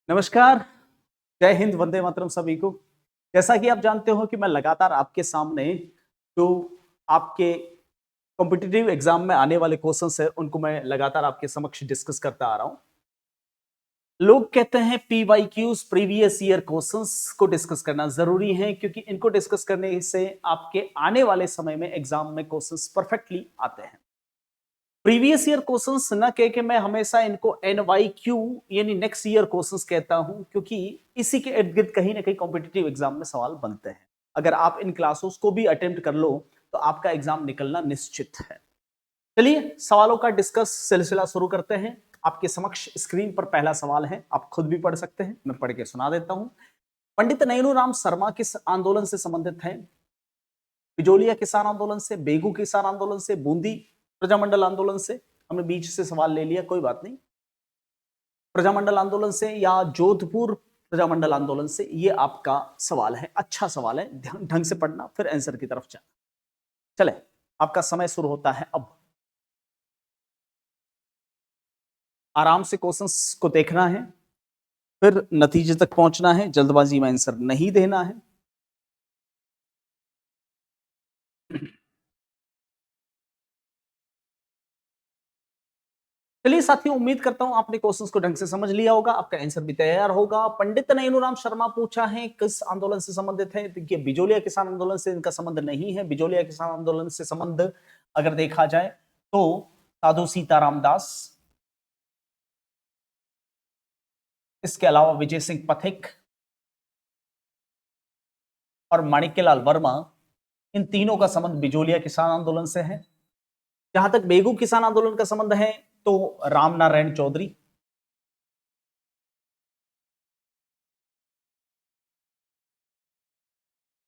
नमस्कार, जय हिंद, वंदे मातरम सभी को। जैसा कि आप जानते हो कि मैं लगातार आपके सामने जो आपके कॉम्पिटिटिव एग्जाम में आने वाले क्वेश्चंस है उनको मैं लगातार आपके समक्ष डिस्कस करता आ रहा हूं। लोग कहते हैं पीवाईक्यूज प्रीवियस ईयर क्वेश्चंस को डिस्कस करना जरूरी है क्योंकि इनको डिस्कस करने से आपके आने वाले समय में एग्जाम में क्वेश्चंस परफेक्टली आते हैं। प्रीवियस ईयर क्वेश्चंस न कह के मैं हमेशा इनको एनवाईक्यू यानी नेक्स्ट ईयर क्वेश्चंस कहता हूं क्योंकि इसी के इर्द गिर्द कहीं ना कहीं कॉम्पिटिटिव एग्जाम में सवाल बनते हैं। अगर आप इन क्लासेस को भी अटेम्प्ट कर लो तो आपका एग्जाम निकलना निश्चित है। चलिए सवालों का डिस्कस सिलसिला शुरू करते हैं। आपके समक्ष स्क्रीन पर पहला सवाल है, आप खुद भी पढ़ सकते हैं, मैं पढ़ के सुना देता हूं। पंडित नैनूराम शर्मा किस आंदोलन से संबंधित है? बिजोलिया किसान आंदोलन से, बेगू किसान आंदोलन से, बूंदी प्रजामंडल आंदोलन से? हमने बीच से सवाल ले लिया, कोई बात नहीं। प्रजामंडल आंदोलन से या जोधपुर प्रजामंडल आंदोलन से, ये आपका सवाल है। अच्छा सवाल है, ध्यान ढंग से पढ़ना, फिर आंसर की तरफ जाना। चले, आपका समय शुरू होता है अब। आराम से क्वेश्चंस को देखना है, फिर नतीजे तक पहुंचना है। जल्दबाजी में आंसर नहीं देना है। चलिए साथियों, उम्मीद करता हूं आपने क्वेश्चंस को ढंग से समझ लिया होगा, आपका आंसर भी तैयार होगा। पंडित नैनूराम शर्मा पूछा है किस आंदोलन से संबंधित है? देखिए, बिजोलिया किसान आंदोलन से इनका संबंध नहीं है। बिजोलिया किसान आंदोलन से संबंध अगर देखा जाए तो साधु सीताराम दास, इसके अलावा विजय सिंह पथिक और माणिक्यलाल वर्मा, इन तीनों का संबंध बिजोलिया किसान आंदोलन से है। जहां तक बेगू किसान आंदोलन का संबंध है तो राम नारायण चौधरी,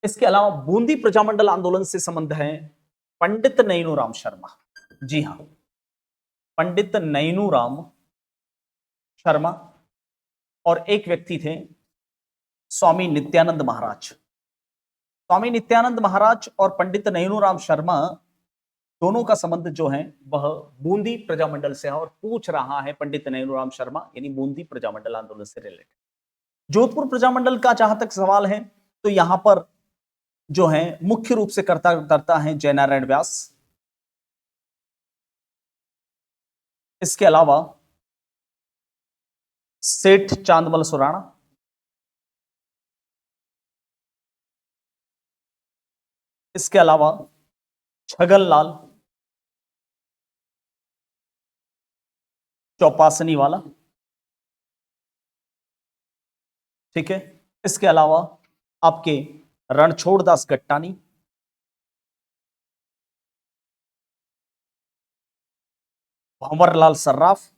इसके अलावा बूंदी प्रजामंडल आंदोलन से संबंध है पंडित नैनूराम शर्मा। जी हां, पंडित नैनूराम शर्मा। और एक व्यक्ति थे स्वामी नित्यानंद महाराज। स्वामी नित्यानंद महाराज और पंडित नैनूराम शर्मा दोनों का संबंध जो है वह बूंदी प्रजामंडल से है। और पूछ रहा है पंडित नैनूराम शर्मा यानी बूंदी प्रजामंडल आंदोलन से रिलेटेड। जोधपुर प्रजामंडल का जहां तक सवाल है तो यहां पर जो है मुख्य रूप से करता है जयनारायण व्यास। इसके अलावा सेठ चांदमल सुराणा, इसके अलावा छगन लाल चौपासनी वाला, ठीक है। इसके अलावा आपके रणछोड़ दास गट्टानी, भंवरलाल सर्राफ,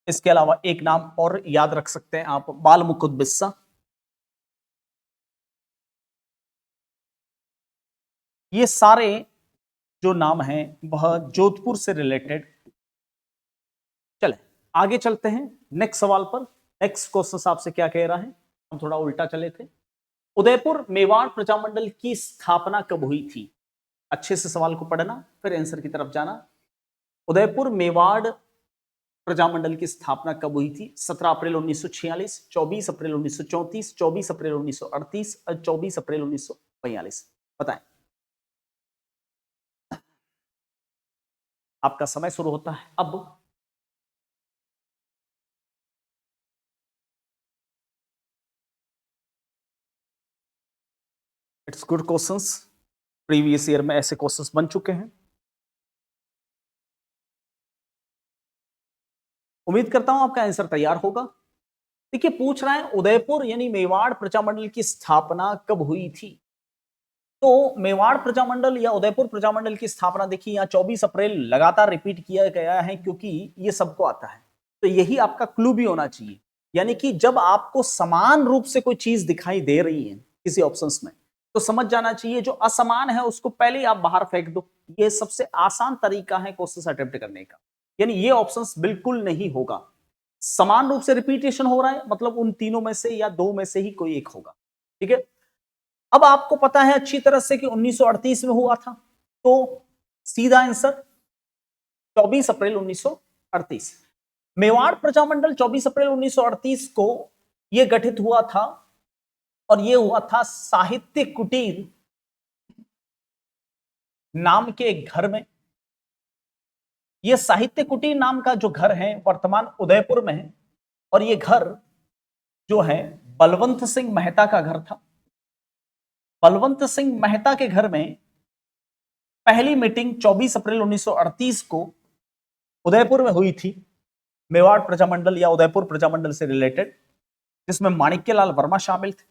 इसके अलावा एक नाम और याद रख सकते हैं आप, बाल मुकुंद बिस्सा। ये सारे जो नाम हैं वह जोधपुर से रिलेटेड। चले आगे चलते हैं नेक्स्ट सवाल पर। नेक्स्ट क्वेश्चन आपसे क्या कह रहा है, हम थोड़ा उल्टा चले थे। उदयपुर मेवाड़ प्रजामंडल की स्थापना कब हुई थी? अच्छे से सवाल को पढ़ना, फिर आंसर की तरफ जाना। उदयपुर मेवाड़ प्रजामंडल की स्थापना कब हुई थी? 17 अप्रैल 1946, 24 अप्रैल 1934, 24 अप्रैल 1938 और 24 अप्रैल 1942। बताएं। आपका समय शुरू होता है अब। It's good questions, previous year में ऐसे क्वेश्चंस बन चुके हैं। उम्मीद करता हूं आपका आंसर तैयार होगा। देखिए, पूछ रहा है उदयपुर यानी मेवाड़ प्रजामंडल की स्थापना कब हुई थी। तो मेवाड़ प्रजामंडल या उदयपुर प्रजामंडल की स्थापना देखिए यहाँ 24 अप्रैल लगातार रिपीट किया गया है क्योंकि ये सबको आता है। तो यही आपका क्लू भी होना चाहिए, यानी कि जब आपको समान रूप से कोई चीज दिखाई दे रही है किसी ऑप्शंस में तो समझ जाना चाहिए जो असमान है उसको पहले ही आप बाहर फेंक दो। ये सबसे आसान तरीका है क्वेश्चन अटेम्प्ट करने का। यानी ये ऑप्शंस बिल्कुल नहीं होगा। समान रूप से रिपीटेशन हो रहा है मतलब उन तीनों में से या दो में से ही कोई एक होगा, ठीक है। अब आपको पता है अच्छी तरह से कि 1938 में हुआ था, तो सीधा आंसर 24 अप्रैल 1938। 1938। मेवाड़ प्रजामंडल 24 अप्रैल 1938 को यह गठित हुआ था और यह हुआ था साहित्य कुटीर नाम के एक घर में। यह साहित्य कुटीर नाम का जो घर है वर्तमान उदयपुर में है और यह घर जो है बलवंत सिंह मेहता का घर था। बलवंत सिंह मेहता के घर में पहली मीटिंग 24 अप्रैल 1938 को उदयपुर में हुई थी, मेवाड़ प्रजामंडल या उदयपुर प्रजामंडल से रिलेटेड, जिसमें माणिक्यलाल वर्मा शामिल थे।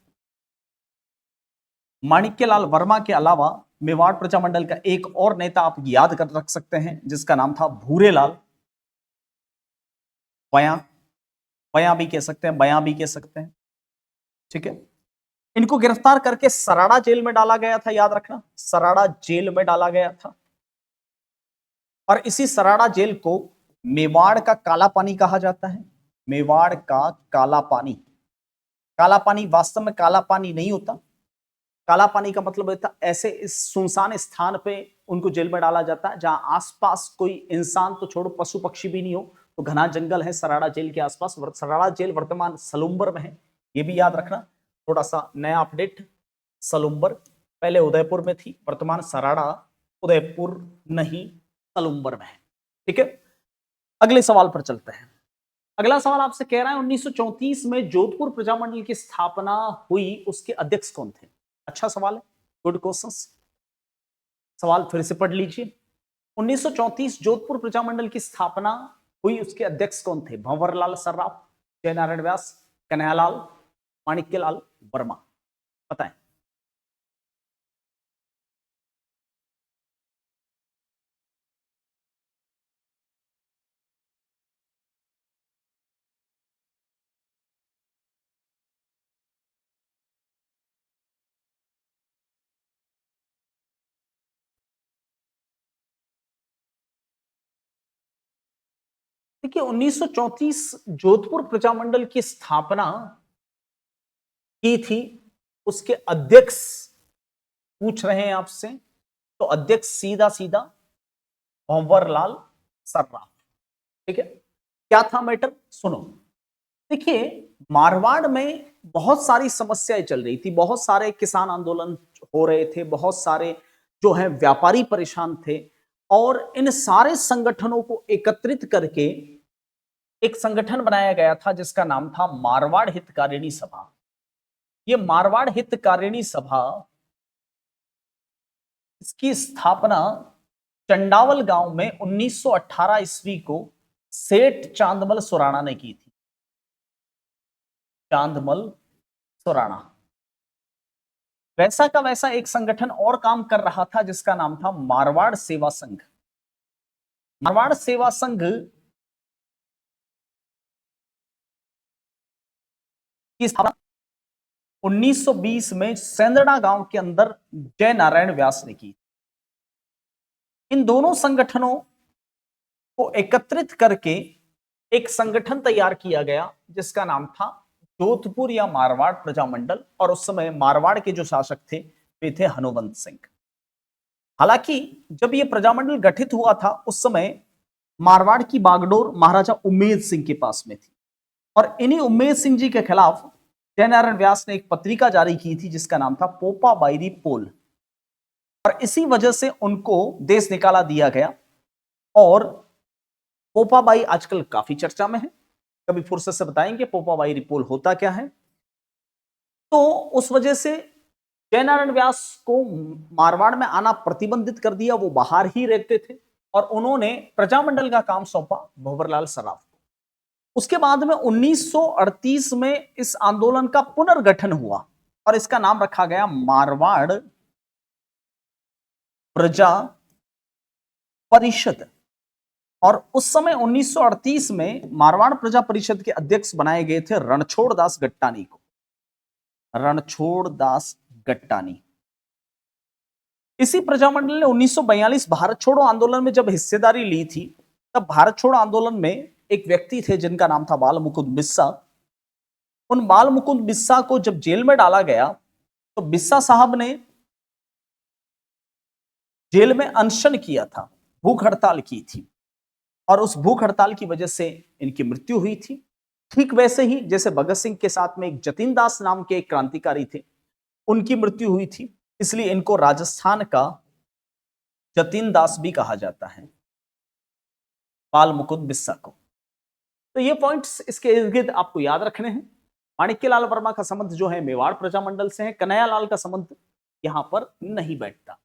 माणिक्यलाल वर्मा के अलावा मेवाड़ प्रजामंडल का एक और नेता आप याद कर रख सकते हैं जिसका नाम था भूरेलाल बयां, बयां भी कह सकते हैं, बयां भी कह सकते हैं, ठीक है। इनको गिरफ्तार करके सराड़ा जेल में डाला गया था, याद रखना, सराड़ा जेल में डाला गया था। और इसी सराड़ा जेल को मेवाड़ का काला पानी कहा जाता है। मेवाड़ का काला पानी। काला पानी वास्तव में काला पानी नहीं होता। काला पानी का मतलब होता ऐसे इस सुनसान स्थान पे उनको जेल में डाला जाता है जहां आसपास कोई इंसान तो छोड़ो पशु पक्षी भी नहीं हो, तो घना जंगल है सराड़ा जेल के आसपास। सराड़ा जेल वर्तमान सलुम्बर में है, ये भी याद रखना। थोड़ा सा नया अपडेट, सलुम्बर पहले उदयपुर में थी, वर्तमान सराड़ा उदयपुर नहीं सलुम्बर में है, ठीक है। अगले सवाल पर चलते हैं। अगला सवाल आपसे कह रहा है 1934 में जोधपुर प्रजामंडल की स्थापना हुई, उसके अध्यक्ष कौन थे? अच्छा सवाल है, गुड क्वेश्चन। सवाल फिर से पढ़ लीजिए। 1934 जोधपुर प्रजामंडल की स्थापना हुई, उसके अध्यक्ष कौन थे? भंवरलाल सर्राफ, जयनारायण व्यास, कन्हैयालाल, माणिक्यलाल वर्मा, बताएं। देखिए 1934 जोधपुर प्रजामंडल की स्थापना की थी, उसके अध्यक्ष पूछ रहे हैं आपसे, तो अध्यक्ष सीधा सीधा भंवरलाल सर्राफ, ठीक है। क्या था मैटर, सुनो। देखिए मारवाड़ में बहुत सारी समस्याएं चल रही थी, बहुत सारे किसान आंदोलन हो रहे थे, बहुत सारे जो है व्यापारी परेशान थे, और इन सारे संगठनों को एकत्रित करके एक संगठन बनाया गया था जिसका नाम था मारवाड़ हितकारिणी सभा। ये मारवाड़ हितकारिणी सभा, इसकी स्थापना चंडावल गांव में 1918 ईस्वी को सेठ चांदमल सुराणा ने की थी। चांदमल सुराणा। वैसा का वैसा एक संगठन और काम कर रहा था जिसका नाम था मारवाड़ सेवा संघ। मारवाड़ सेवा संघ की स्थापना 1920 में सेंदड़ा गांव के अंदर जय नारायण व्यास ने की। इन दोनों संगठनों को एकत्रित करके एक संगठन तैयार किया गया जिसका नाम था जोधपुर या मारवाड़ प्रजामंडल, और उस समय मारवाड़ के जो शासक थे वे थे हनुमंत सिंह। हालांकि जब यह प्रजामंडल गठित हुआ था उस समय मारवाड़ की बागडोर महाराजा उम्मेद सिंह के पास में थी, और इन्हीं उम्मेद सिंह जी के खिलाफ जयनारायण व्यास ने एक पत्रिका जारी की थी जिसका नाम था पोपा बायरी पोल, और इसी वजह से उनको देश निकाला दिया गया। और पोपाबाई आजकल काफी चर्चा में है, कभी फुर्सत से बताएंगे पोपाबाई रिपोल होता क्या है। तो उस वजह से जयनारायण व्यास को मारवाड़ में आना प्रतिबंधित कर दिया, वो बाहर ही रहते थे, और उन्होंने प्रजामंडल का काम सौंपा भंवरलाल सर्राफ को। उसके बाद में 1938 में इस आंदोलन का पुनर्गठन हुआ और इसका नाम रखा गया मारवाड़ प्रजा परिषद। और उस समय 1938 में मारवाड़ प्रजा परिषद के अध्यक्ष बनाए गए थे रणछोड़ दास गट्टानी को। रणछोड़ दास गट्टानी। इसी प्रजामंडल ने 1942 भारत छोड़ो आंदोलन में जब हिस्सेदारी ली थी, तब भारत छोड़ो आंदोलन में एक व्यक्ति थे जिनका नाम था बाल मुकुंद बिस्सा। उन बाल मुकुंद बिस्सा को जब जेल में डाला गया तो बिस्सा साहब ने जेल में अनशन किया था, भूख हड़ताल की थी। और उस भूख हड़ताल की वजह से इनकी मृत्यु हुई थी। ठीक वैसे ही जैसे भगत सिंह के साथ में एक जतिन दास नाम के एक क्रांतिकारी थे, उनकी मृत्यु हुई थी, इसलिए इनको राजस्थान का जतिन दास भी कहा जाता है, बाल मुकुंद बिस्सा को। तो ये पॉइंट्स इसके इर्द गिर्द आपको याद रखने हैं। माणिक्यलाल वर्मा का संबंध जो है मेवाड़ प्रजामंडल से है, कन्हैयालाल का संबंध यहां पर नहीं बैठता।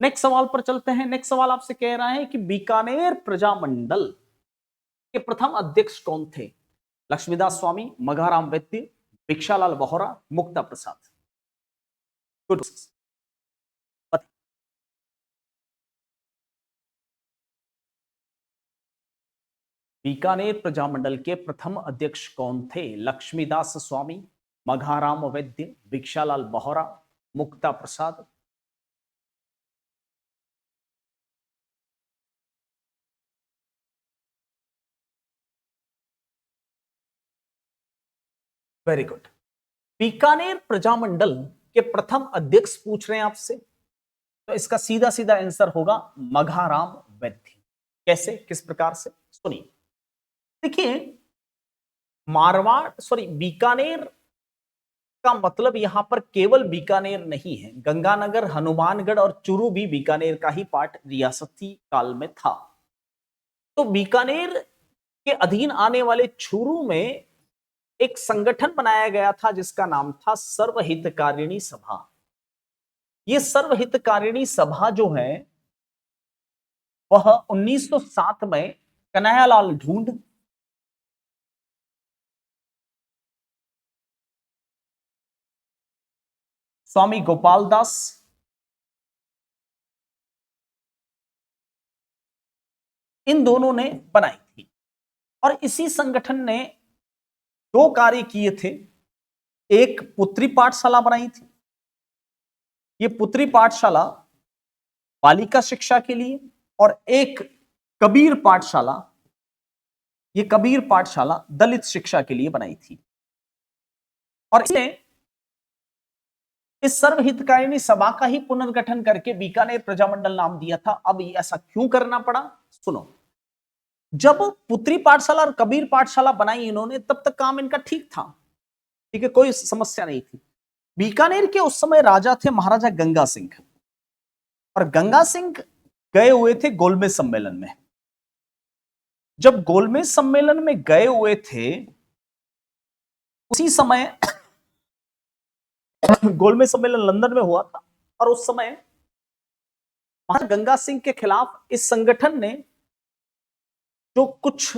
नेक्स्ट सवाल पर चलते हैं। नेक्स्ट सवाल आपसे कह रहा है कि बीकानेर प्रजामंडल के प्रथम अध्यक्ष कौन थे? लक्ष्मीदास स्वामी, मघाराम वैद्य, भिक्षालाल बोहरा, मुक्ता प्रसाद। गुड। बीकानेर प्रजामंडल के प्रथम अध्यक्ष कौन थे? लक्ष्मीदास स्वामी, मघाराम वैद्य, भिक्षालाल बोहरा, मुक्ता प्रसाद। Very good. बीकानेर प्रजामंडल के प्रथम अध्यक्ष पूछ रहे हैं आपसे, तो इसका सीधा सीधा आंसर होगा मघाराम वैद्य। कैसे, किस प्रकार से, सुनिए। देखिए, बीकानेर का मतलब यहां पर केवल बीकानेर नहीं है, गंगानगर, हनुमानगढ़ और चूरू भी बीकानेर का ही पार्ट रियासती काल में था। तो बीकानेर के अधीन आने वाले चूरू में एक संगठन बनाया गया था जिसका नाम था सर्वहितकारिणी सभा। ये सर्वहितकारिणी सभा जो है वह 1907 में कन्हैयालाल ढूंढ, स्वामी गोपाल दास, इन दोनों ने बनाई थी। और इसी संगठन ने दो कार्य किए थे। एक पुत्री पाठशाला बनाई थी। ये पुत्री पाठशाला बालिका शिक्षा के लिए, और एक कबीर पाठशाला, ये कबीर पाठशाला दलित शिक्षा के लिए बनाई थी। और इसने इस सर्वहितकारिणी सभा का ही पुनर्गठन करके बीकानेर प्रजामंडल नाम दिया था। अब ऐसा क्यों करना पड़ा, सुनो। जब पुत्री पाठशाला और कबीर पाठशाला बनाई इन्होंने, तब तक काम इनका ठीक था, ठीक है, कोई समस्या नहीं थी। बीकानेर के उस समय राजा थे महाराजा गंगा सिंह, और गंगा सिंह गए हुए थे गोलमेज सम्मेलन में। जब गोलमेज सम्मेलन में गए हुए थे, उसी समय गोलमेज सम्मेलन लंदन में हुआ था, और उस समय महाराजा गंगा सिंह के खिलाफ इस संगठन ने जो कुछ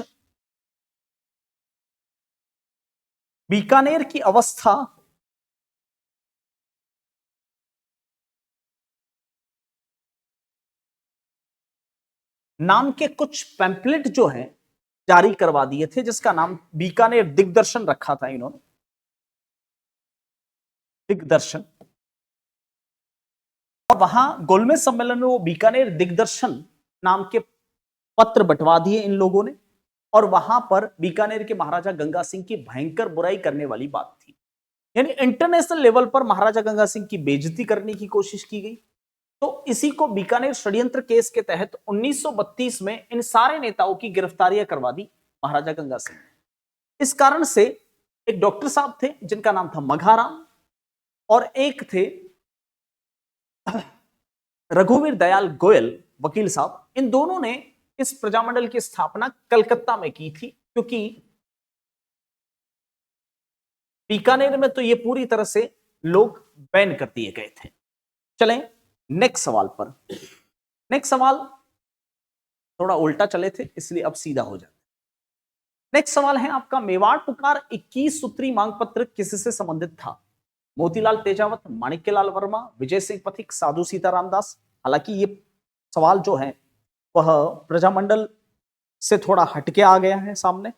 बीकानेर की अवस्था नाम के कुछ पैम्पलेट जो हैं जारी करवा दिए थे, जिसका नाम बीकानेर दिग्दर्शन रखा था इन्होंने, दिग्दर्शन। और वहां गोलमेज सम्मेलन में वो बीकानेर दिग्दर्शन नाम के पत्र बंटवा दिए इन लोगों ने, और वहां पर बीकानेर के महाराजा गंगा सिंह की भयंकर बुराई करने वाली बात थी। यानी इंटरनेशनल लेवल पर महाराजा गंगा सिंह की बेइज्जती करने की कोशिश की गई। तो इसी को बीकानेर षड्यंत्र केस के तहत 1932 में इन सारे नेताओं की गिरफ्तारियां करवा दी महाराजा गंगा सिंह ने। इस कारण से एक डॉक्टर साहब थे जिनका नाम था मघाराम, और एक थे रघुवीर दयाल गोयल वकील साहब। इन दोनों ने इस प्रजामंडल की स्थापना कलकत्ता में की थी, क्योंकि बीकानेर में तो ये पूरी तरह से लोग बैन कर दिए गए थे। चलें नेक्स्ट सवाल पर। नेक्स्ट सवाल थोड़ा उल्टा चले थे, इसलिए अब सीधा हो जाए। नेक्स्ट सवाल है आपका, मेवाड़ पुकार 21 सूत्री मांग पत्र किससे संबंधित था? मोतीलाल तेजावत, माणिक्यलाल वर्मा, विजय सिंह पथिक, साधु सीताराम दास। हालांकि ये सवाल जो है वह प्रजामंडल से थोड़ा हटके आ गया है सामने।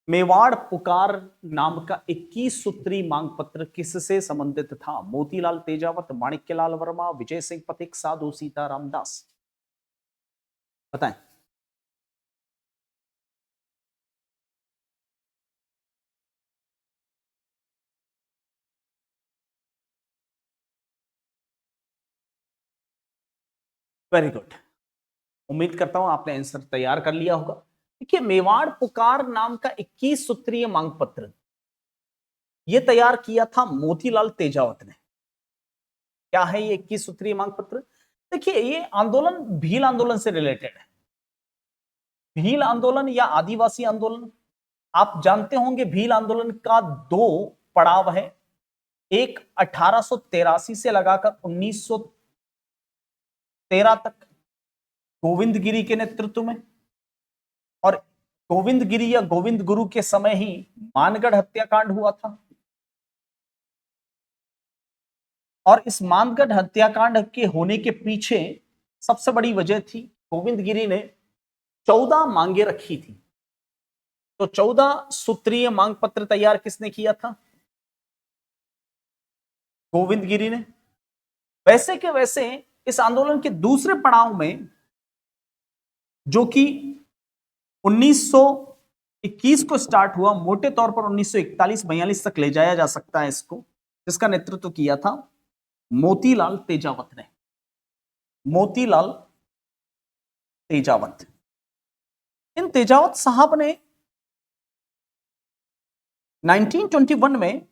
मेवाड़ पुकार नाम का 21 सूत्री मांग पत्र किससे संबंधित था? मोतीलाल तेजावत, माणिक्यलाल वर्मा, विजय सिंह पथिक, साधु सीताराम दास। बताएं। Very good. उम्मीद करता हूं आपने आंसर तैयार कर लिया होगा। देखिए, मेवाड़ पुकार नाम का 21 सूत्रीय मांग पत्र यह तैयार किया था मोतीलाल तेजावत ने। क्या है ये 21 सूत्रीय मांग पत्र? देखिए, ये आंदोलन भील आंदोलन से रिलेटेड है। भील आंदोलन या आदिवासी आंदोलन, आप जानते होंगे भील आंदोलन का दो पड़ाव है। एक 1883 से लगाकर 1913 तक गोविंद गिरी के नेतृत्व में, और गोविंद गिरी या गोविंद गुरु के समय ही मानगढ़ हत्याकांड हुआ था। और इस मानगढ़ हत्याकांड के होने के पीछे सबसे बड़ी वजह थी, गोविंद गिरी ने 14 मांगे रखी थी। तो 14 सूत्रीय मांग पत्र तैयार किसने किया था? गोविंद गिरी ने। वैसे के वैसे इस आंदोलन के दूसरे पड़ाव में, जो कि 1921 को स्टार्ट हुआ, मोटे तौर पर 1941-42 तक ले जाया जा सकता है इसको, जिसका नेतृत्व किया था मोतीलाल तेजावत ने। मोतीलाल तेजावत। इन तेजावत साहब ने 1921 में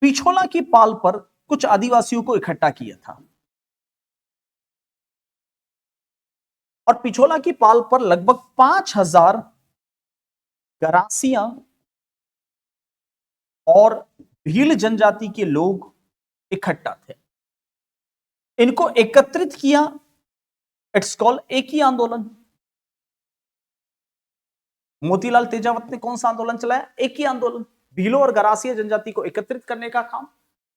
पिछोला की पाल पर कुछ आदिवासियों को इकट्ठा किया था, और पिछोला की पाल पर लगभग 5000 गरासियां और भील जनजाति के लोग इकट्ठा थे। इनको एकत्रित किया, इट्स कॉल्ड एक ही आंदोलन। मोतीलाल तेजावत ने कौन सा आंदोलन चलाया? एक ही आंदोलन, भीलों और गरासिया जनजाति को एकत्रित करने का काम।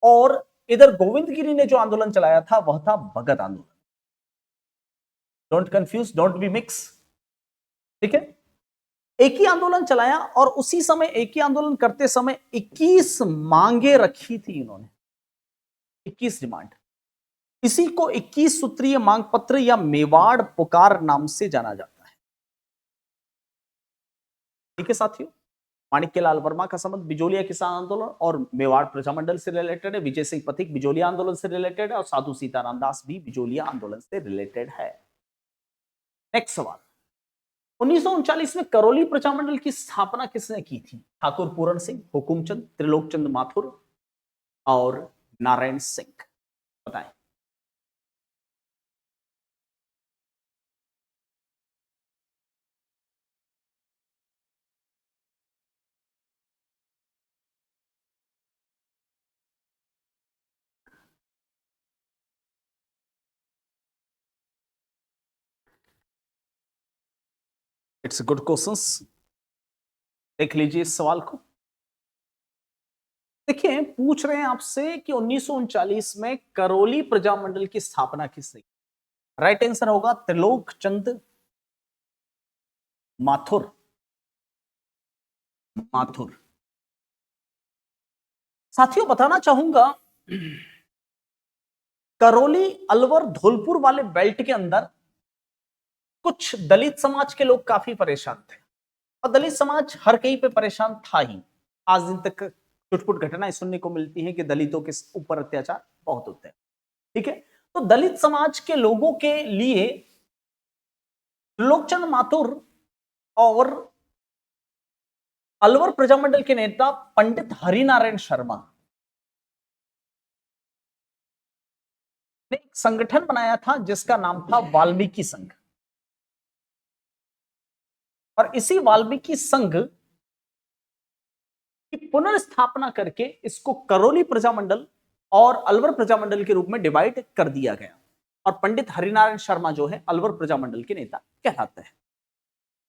और इधर गोविंद गिरी ने जो आंदोलन चलाया था वह था भगत आंदोलन। Don't confuse, don't be mix, ठीक है। एक ही आंदोलन चलाया, और उसी समय एक ही आंदोलन करते समय 21 मांगे रखी थी इन्होंने, 21 डिमांड। इसी को 21 सूत्रीय मांग पत्र या मेवाड़ पुकार नाम से जाना जाता है। ठीक है साथियों, माणिक्यलाल वर्मा का संबंध बिजोलिया किसान आंदोलन और मेवाड़ प्रजामंडल से रिलेटेड है। विजय सिंह पथिक बिजोलिया आंदोलन से रिलेटेड है, और साधु सीताराम दास भी बिजोलिया आंदोलन से रिलेटेड है। नेक्स्ट सवाल, 1939 में करौली प्रजामंडल की स्थापना किसने की थी? ठाकुर पूरन सिंह, हुकुमचंद, त्रिलोकचंद माथुर और नारायण सिंह। बताएं। इट्स गुड क्वेश्चंस, देख लीजिए इस सवाल को। देखिए, पूछ रहे हैं आपसे कि 1939 में करौली प्रजामंडल की स्थापना किसने की? राइट आंसर होगा त्रिलोकचंद माथुर। माथुर। साथियों, बताना चाहूंगा, करौली, अलवर, धौलपुर वाले बेल्ट के अंदर कुछ दलित समाज के लोग काफी परेशान थे, और दलित समाज हर कहीं पे परेशान था ही। आज दिन तक छुटपुट घटनाएं सुनने को मिलती हैं कि दलितों के ऊपर अत्याचार बहुत होते हैं, ठीक है। तो दलित समाज के लोगों के लिए त्रिलोकचंद माथुर और अलवर प्रजामंडल के नेता पंडित हरिनारायण शर्मा ने एक संगठन बनाया था जिसका नाम था वाल्मीकि संघ। और इसी वाल्मीकि संघ की पुनर्स्थापना करके इसको करौली प्रजामंडल और अलवर प्रजामंडल के रूप में डिवाइड कर दिया गया, और पंडित हरिनारायण शर्मा जो है अलवर प्रजामंडल के नेता कहलाते हैं।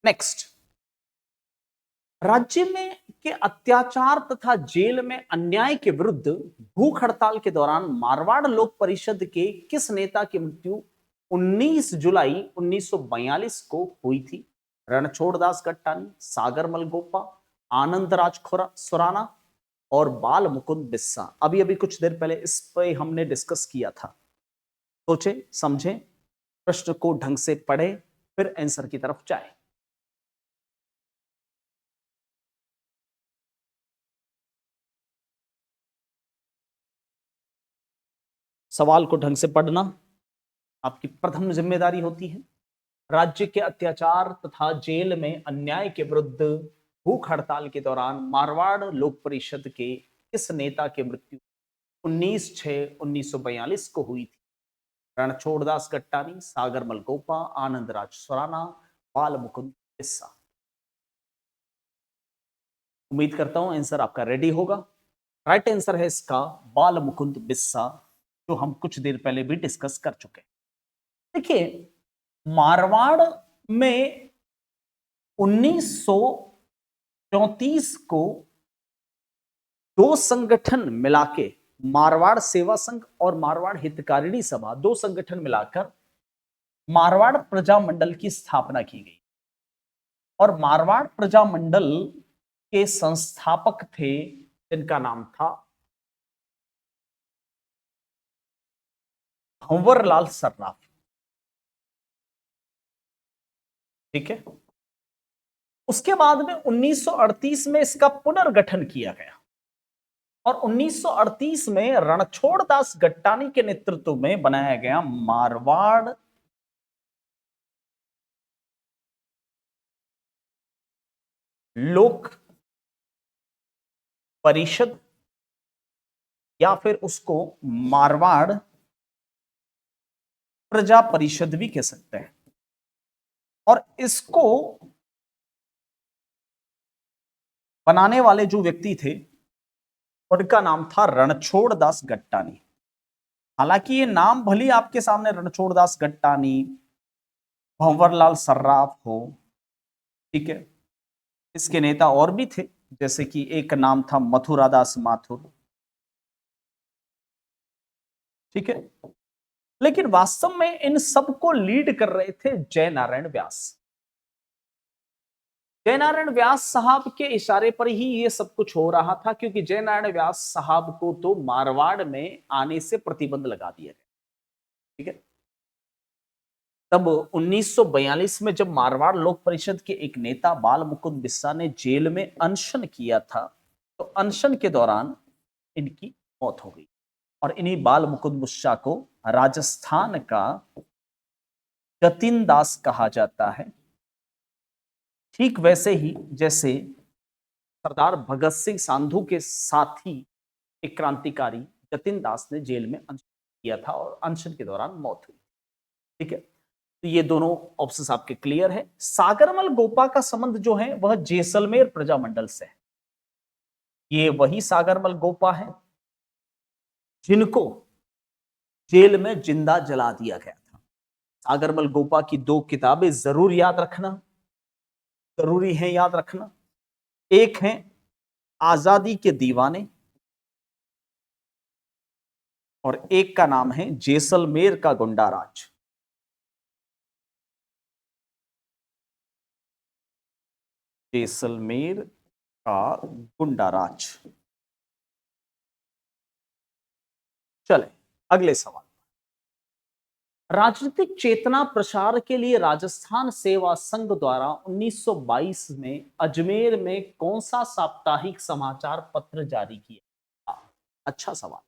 नेक्स्ट, राज्य में के अत्याचार तथा जेल में अन्याय के विरुद्ध भूख हड़ताल के दौरान मारवाड़ लोक परिषद के किस नेता की मृत्यु 19 जुलाई 1942 को हुई थी? रणछोड़दास गट्टानी, सागर मलगोपा, आनंद राज सुराना और बाल मुकुंद बिस्सा। अभी अभी कुछ देर पहले इस पे हमने डिस्कस किया था। सोचे, समझें, प्रश्न को ढंग से पढ़े, फिर आंसर की तरफ जाए। सवाल को ढंग से पढ़ना, आपकी प्रथम जिम्मेदारी होती है राज्य के अत्याचार तथा जेल में अन्याय के विरुद्ध भूख हड़ताल के दौरान मारवाड़ लोक परिषद के किस नेता की मृत्यु 19/6/1942 को हुई थी? रणछोड़दास गट्टानी, सागर मलगोपा, आनंद राज सुराना, बाल मुकुंद बिस्सा। उम्मीद करता हूं आंसर आपका रेडी होगा। राइट आंसर है इसका बाल मुकुंद बिस्सा, जो हम कुछ देर पहले भी डिस्कस कर चुके हैं। देखिए, मारवाड़ में 1934 को दो संगठन मिलाके, मारवाड़ सेवा संघ और मारवाड़ हितकारिणी सभा, दो संगठन मिलाकर मारवाड़ प्रजा मंडल की स्थापना की गई। और मारवाड़ प्रजा मंडल के संस्थापक थे जिनका नाम था भंवरलाल सर्राफ। ठीक है। उसके बाद में 1938 में इसका पुनर्गठन किया गया और 1938 में रणछोड़दास गट्टानी के नेतृत्व में बनाया गया मारवाड़ लोक परिषद, या फिर उसको मारवाड़ प्रजा परिषद भी कह सकते हैं। और इसको बनाने वाले जो व्यक्ति थे उनका नाम था रणछोड़दास गट्टानी। हालांकि ये नाम भली आपके सामने रणछोड़दास गट्टानी, भंवरलाल सर्राफ हो, ठीक है, इसके नेता और भी थे, जैसे कि एक नाम था मथुरादास माथुर। ठीक है। लेकिन वास्तव में इन सबको लीड कर रहे थे जयनारायण व्यास। जयनारायण व्यास साहब के इशारे पर ही ये सब कुछ हो रहा था, क्योंकि जयनारायण व्यास साहब को तो मारवाड़ में आने से प्रतिबंध लगा दिया गया। ठीक है। तब 1942 में जब मारवाड़ लोक परिषद के एक नेता बाल मुकुंद बिस्सा ने जेल में अनशन किया था, तो अनशन के दौरान इनकी मौत हो गई। और इन्हीं बाल मुकुंद बिस्सा को राजस्थान का जतिन दास कहा जाता है। ठीक वैसे ही जैसे सरदार भगत सिंह सांधू के साथी एक क्रांतिकारी जतिन दास ने जेल में अनशन किया था और अनशन के दौरान मौत हुई। ठीक है। तो ये दोनों ऑप्शंस आपके क्लियर है। सागरमल गोपा का संबंध जो है वह जैसलमेर प्रजामंडल से है। ये वही सागरमल गोपा है जिनको जेल में जिंदा जला दिया गया था। सागरमल गोपा की दो किताबें जरूर याद रखना, जरूरी है याद रखना। एक है आजादी के दीवाने और एक का नाम है जैसलमेर का गुंडाराज। जैसलमेर का गुंडाराज। चले अगले सवाल। राजनीतिक चेतना प्रसार के लिए राजस्थान सेवा संघ द्वारा 1922 में अजमेर में कौन सा साप्ताहिक समाचार पत्र जारी किया? अच्छा सवाल।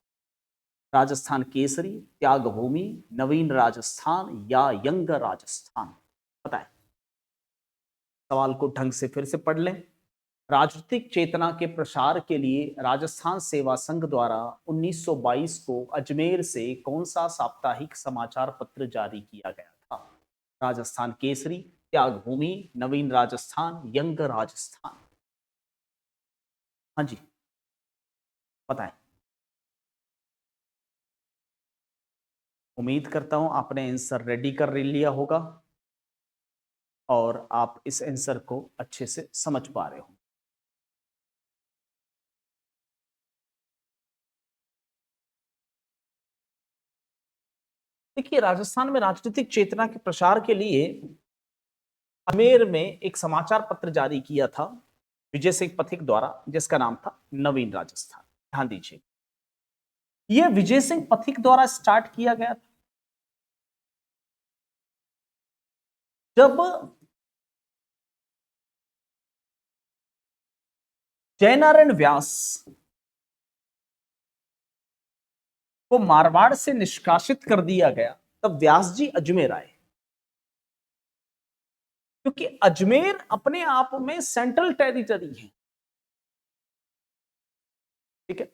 राजस्थान केसरी, त्यागभूमि, नवीन राजस्थान या यंग राजस्थान? बताएं। सवाल को ढंग से फिर से पढ़ लें। राजनीतिक चेतना के प्रसार के लिए राजस्थान सेवा संघ द्वारा 1922 को अजमेर से कौन सा साप्ताहिक समाचार पत्र जारी किया गया था? राजस्थान केसरी, त्यागभूमि, नवीन राजस्थान, यंग राजस्थान? हाँ जी, बताएं। उम्मीद करता हूं आपने आंसर रेडी कर लिया होगा और आप इस आंसर को अच्छे से समझ पा रहे हो। देखिए, राजस्थान में राजनीतिक चेतना के प्रसार के लिए अजमेर में एक समाचार पत्र जारी किया था विजय सिंह पथिक द्वारा, जिसका नाम था नवीन राजस्थान। ध्यान दीजिए, यह विजय सिंह पथिक द्वारा स्टार्ट किया गया था जब जयनारायण व्यास को मारवाड़ से निष्कासित कर दिया गया। तब व्यास जी अजमेर आए, क्योंकि अजमेर अपने आप में सेंट्रल टेरिटरी है, ठीक है।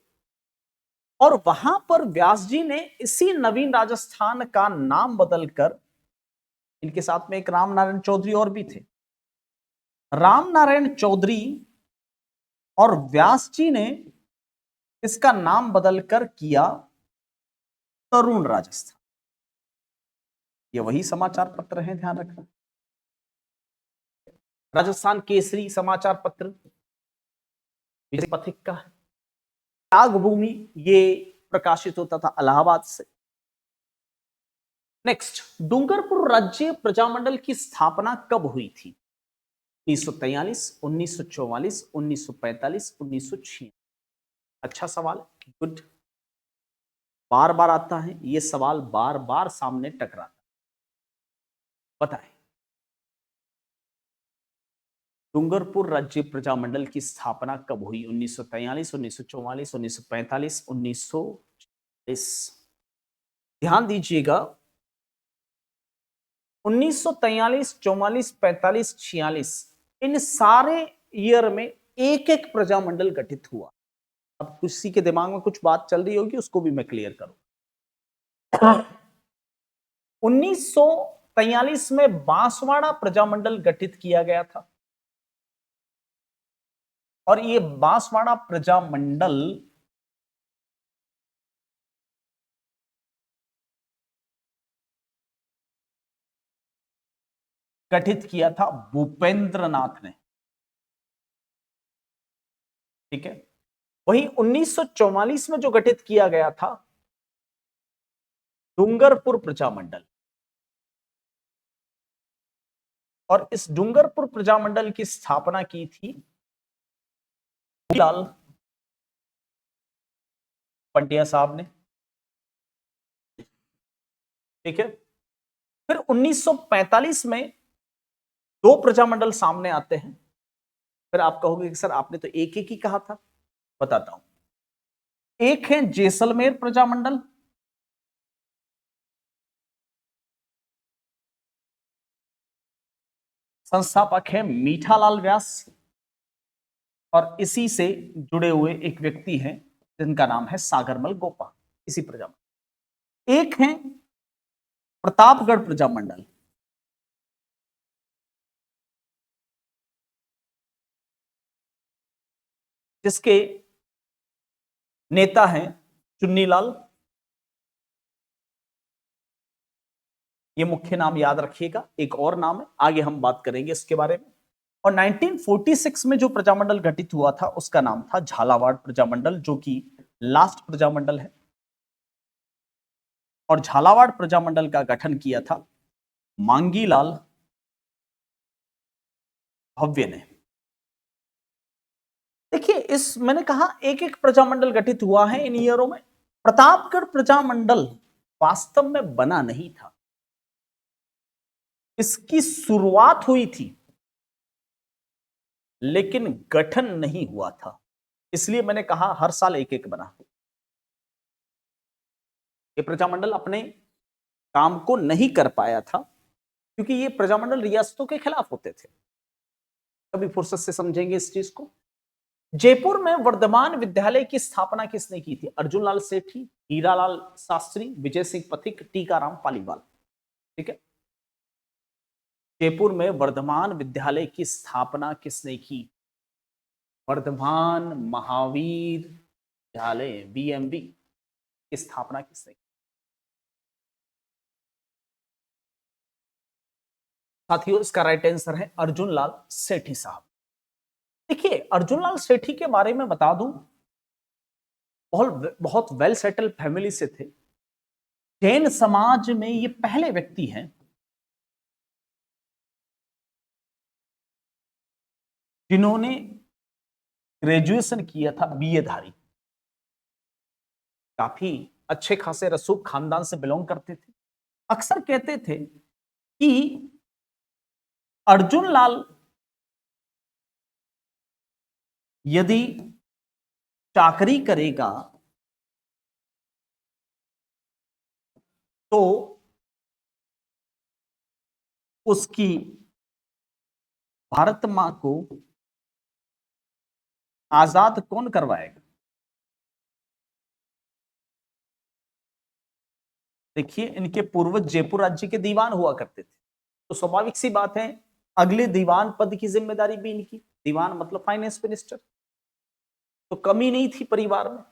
और वहां पर व्यास जी ने इसी नवीन राजस्थान का नाम बदलकर, इनके साथ में एक राम नारायण चौधरी और भी थे, राम नारायण चौधरी और व्यास जी ने इसका नाम बदलकर किया तरुण राजस्थान। ये वही समाचार पत्र हैं, ध्यान रखना। राजस्थान केसरी समाचार पत्र विजय पथिक का, त्याग भूमि ये प्रकाशित होता था इलाहाबाद से। नेक्स्ट, डूंगरपुर राज्य प्रजामंडल की स्थापना कब हुई थी? 1943, 1944, 1945, 1946। अच्छा सवाल, गुड। बार बार आता है ये सवाल, बार बार सामने टकराता है। बताएं, डूंगरपुर राज्य प्रजामंडल की स्थापना कब हुई? 1943, 1944, 1945, 1940। ध्यान दीजिएगा, 1943, 44, 45, 46, इन सारे ईयर में एक एक प्रजामंडल गठित हुआ। अब किसी के दिमाग में कुछ बात चल रही होगी, उसको भी मैं क्लियर करूं। 1943 में बांसवाड़ा प्रजामंडल गठित किया गया था, और ये बांसवाड़ा प्रजामंडल गठित किया था भूपेंद्र नाथ ने, ठीक है। वहीं 1944 में जो गठित किया गया था डूंगरपुर प्रजामंडल, और इस डूंगरपुर प्रजामंडल की स्थापना की थी लाल पंड्या साहब ने, ठीक है। फिर 1945 में दो प्रजामंडल सामने आते हैं। फिर आप कहोगे कि सर आपने तो एक एक ही कहा था, बताता हूं। एक है जैसलमेर प्रजामंडल, संस्थापक है मीठालाल व्यास, और इसी से जुड़े हुए एक व्यक्ति हैं जिनका नाम है सागरमल गोपा, इसी प्रजामंडल। एक है प्रतापगढ़ प्रजामंडल, जिसके नेता हैं चुन्नीलाल, ये मुख्य नाम याद रखिएगा। एक और नाम है, आगे हम बात करेंगे इसके बारे में। और 1946 में जो प्रजामंडल गठित हुआ था उसका नाम था झालावाड़ प्रजामंडल, जो कि लास्ट प्रजामंडल है। और झालावाड़ प्रजामंडल का गठन किया था मांगीलाल भव्य ने। देखिए, इस मैंने कहा एक एक प्रजामंडल गठित हुआ है इन ईयरों में। प्रतापगढ़ प्रजामंडल वास्तव में बना नहीं था, इसकी शुरुआत हुई थी लेकिन गठन नहीं हुआ था। इसलिए मैंने कहा हर साल एक एक बना। ये प्रजामंडल अपने काम को नहीं कर पाया था क्योंकि ये प्रजामंडल रियासतों के खिलाफ होते थे। कभी फुर्सत से समझेंगे इस चीज को। जयपुर में वर्धमान विद्यालय की स्थापना किसने की थी? अर्जुन लाल सेठी, हीरालाल शास्त्री, विजय सिंह पथिक, टीकाराम पालीवाल, ठीक है। जयपुर में वर्धमान विद्यालय की स्थापना किसने की? वर्धमान महावीर विद्यालय, बीएमबी की स्थापना किसने की? साथियों, इसका राइट आंसर है अर्जुन लाल सेठी साहब। देखिए, अर्जुन लाल सेठी के बारे में बता दूं, बहुत बहुत वेल सेटल फैमिली से थे। जैन समाज में ये पहले व्यक्ति हैं जिन्होंने ग्रेजुएशन किया था, बीए धारी। काफी अच्छे खासे रसूख खानदान से बिलोंग करते थे। अक्सर कहते थे कि अर्जुन लाल यदि चाकरी करेगा तो उसकी भारत मां को आजाद कौन करवाएगा? देखिए, इनके पूर्वज जयपुर राज्य के दीवान हुआ करते थे, तो स्वाभाविक सी बात है अगले दीवान पद की जिम्मेदारी भी इनकी। दीवान मतलब फाइनेंस मिनिस्टर, तो कमी नहीं थी परिवार में।